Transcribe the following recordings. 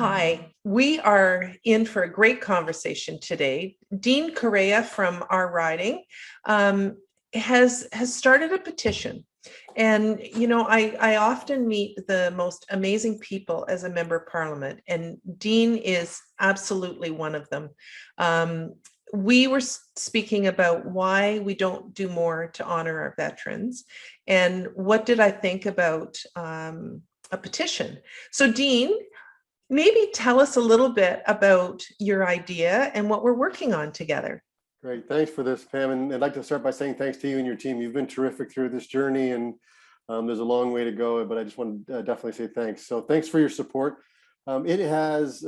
Hi, we are in for a great conversation today. Dean Correia from our riding has started a petition. And, I often meet the most amazing people as a member of parliament, and Dean is absolutely one of them. We were speaking about why we don't do more to honor our veterans. And what did I think about a petition? So, Dean, maybe tell us a little bit about your idea and what we're working on together. Great. Thanks for this, Pam. And I'd like to start by saying thanks to you and your team. You've been terrific through this journey, and there's a long way to go, but I just want to definitely say thanks. So thanks for your support. It has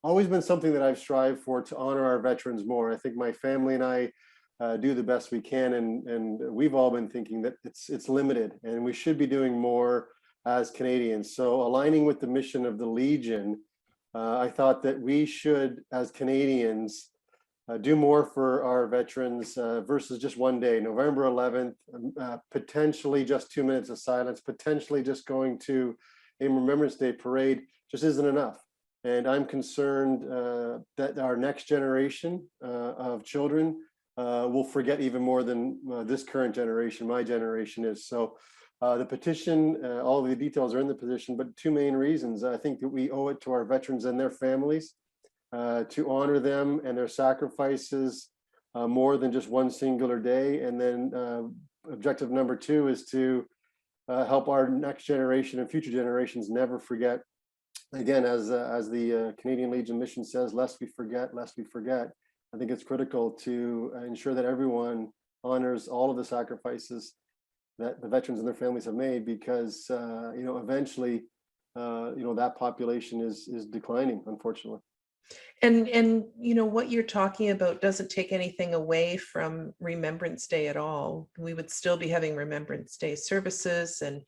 always been something that I've strived for, to honor our veterans more. I think my family and I do the best we can, and we've all been thinking that it's limited and we should be doing more as Canadians. So aligning with the mission of the Legion, I thought that we should, as Canadians, do more for our veterans versus just one day. November 11th, potentially just 2 minutes of silence, potentially just going to a Remembrance Day parade just isn't enough. And I'm concerned that our next generation of children will forget even more than this current generation, my generation is. So the petition, all of the details are in the petition, but two main reasons. I think that we owe it to our veterans and their families to honor them and their sacrifices more than just one singular day. And then objective number two is to help our next generation and future generations never forget. Again, as the Canadian Legion mission says, lest we forget, lest we forget. I think it's critical to ensure that everyone honors all of the sacrifices that the veterans and their families have made, because eventually that population is declining, unfortunately. And what you're talking about doesn't take anything away from Remembrance Day at all. We would still be having Remembrance Day services, and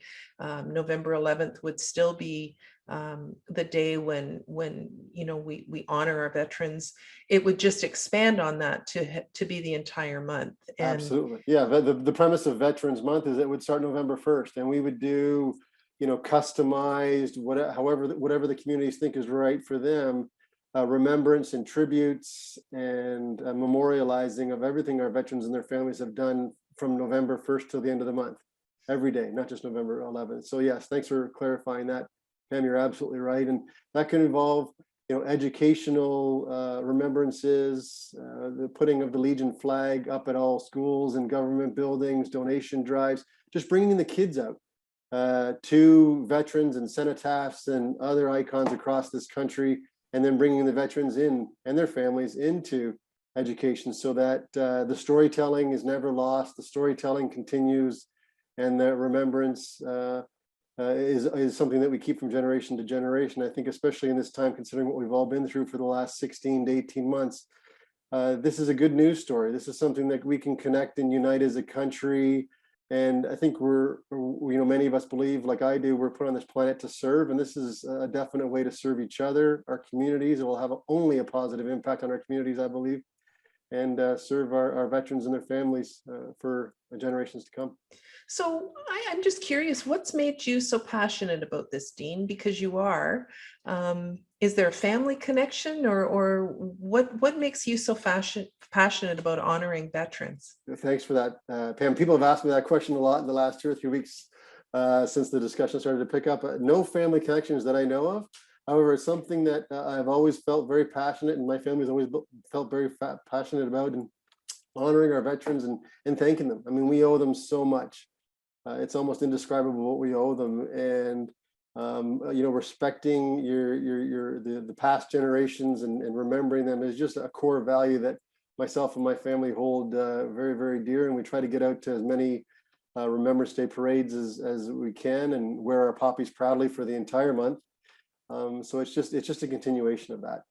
November 11th would still be the day when we honor our veterans. It would just expand on that to be the entire month. And absolutely, yeah. The premise of Veterans Month is it would start November 1st, and we would do customized whatever the communities think is right for them. Remembrance and tributes and memorializing of everything our veterans and their families have done from November 1st till the end of the month, every day, not just November 11th. So yes, thanks for clarifying that, Pam. You're absolutely right, and that can involve educational remembrances, the putting of the Legion flag up at all schools and government buildings, donation drives, just bringing the kids out to veterans and cenotaphs and other icons across this country, and then bringing the veterans in and their families into education, so that the storytelling is never lost, the storytelling continues, and the remembrance is something that we keep from generation to generation. I think especially in this time, considering what we've all been through for the last 16 to 18 months, this is a good news story. This is something that we can connect and unite as a country. And I think many of us believe, like I do, we're put on this planet to serve, and this is a definite way to serve each other, our communities. It will have only a positive impact on our communities, I believe, and serve our veterans and their families for generations to come. So I'm just curious, what's made you so passionate about this, Dean? Because you are. Is there a family connection, or what makes you so passionate about honoring veterans? Thanks for that, Pam. People have asked me that question a lot in the last 2 or 3 weeks since the discussion started to pick up. No family connections that I know of. However, it's something that I've always felt very passionate, and my family's always felt very passionate about, and honoring our veterans and thanking them. I mean, we owe them so much. It's almost indescribable what we owe them, and respecting the past generations and remembering them is just a core value that myself and my family hold very, very dear. And we try to get out to as many Remembrance Day parades as we can, and wear our poppies proudly for the entire month. So it's just a continuation of that.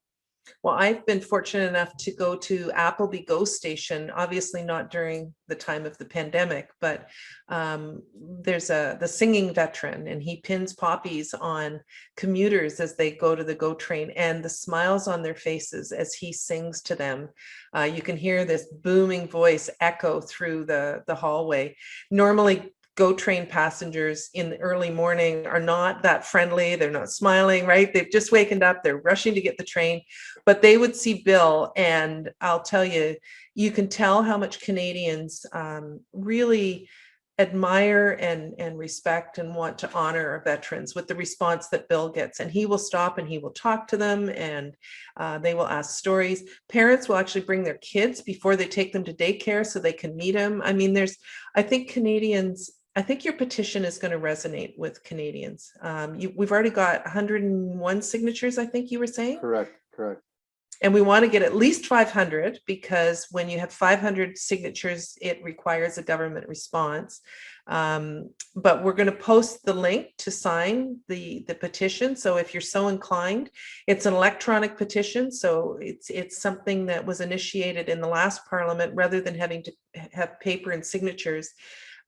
Well, I've been fortunate enough to go to Appleby Ghost Station, obviously not during the time of the pandemic, but there's the singing veteran, and he pins poppies on commuters as they go to the GO train, and the smiles on their faces as he sings to them. You can hear this booming voice echo through the hallway. Normally, GO train passengers in the early morning are not that friendly. They're not smiling, right? They've just wakened up, they're rushing to get the train, but they would see Bill, and I'll tell you, you can tell how much Canadians really admire and respect and want to honor our veterans with the response that Bill gets. And he will stop and he will talk to them, and they will ask stories. Parents will actually bring their kids before they take them to daycare so they can meet him. I mean, I think Canadians, I think your petition is going to resonate with Canadians. We've already got 101 signatures, I think you were saying? Correct. And we want to get at least 500, because when you have 500 signatures, it requires a government response. But we're going to post the link to sign the petition. So if you're so inclined, it's an electronic petition. So it's something that was initiated in the last Parliament rather than having to have paper and signatures.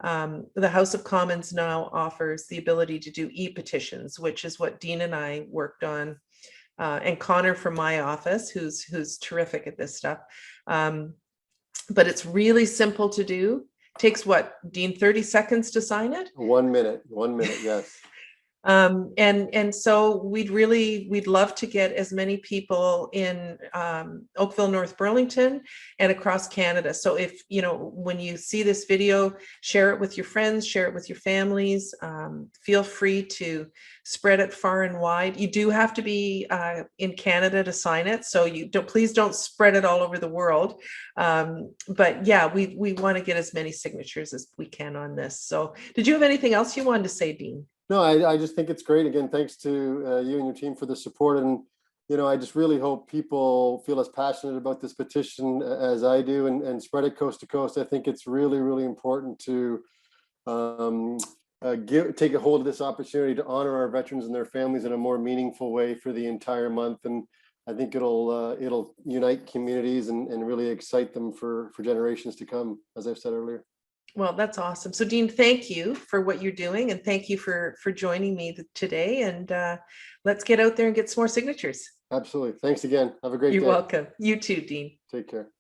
The House of Commons now offers the ability to do e-petitions, which is what Dean and I worked on. And Connor from my office, who's terrific at this stuff. But it's really simple to do. Takes what, Dean, 30 seconds to sign it? 1 minute, yes. And so we'd love to get as many people in Oakville, North Burlington, and across Canada. So if, when you see this video, share it with your friends, share it with your families. Feel free to spread it far and wide. You do have to be in Canada to sign it. So please don't spread it all over the world. But yeah, we want to get as many signatures as we can on this. So did you have anything else you wanted to say, Dean? No, I just think it's great. Again, thanks to you and your team for the support. And, I just really hope people feel as passionate about this petition as I do, and spread it coast to coast. I think it's really, really important to take a hold of this opportunity to honor our veterans and their families in a more meaningful way for the entire month. And I think it'll unite communities and really excite them for generations to come, as I've said earlier. Well, that's awesome. So Dean, thank you for what you're doing, and thank you for joining me today. And let's get out there and get some more signatures. Absolutely. Thanks again. Have a great day. You're welcome. You too, Dean. Take care.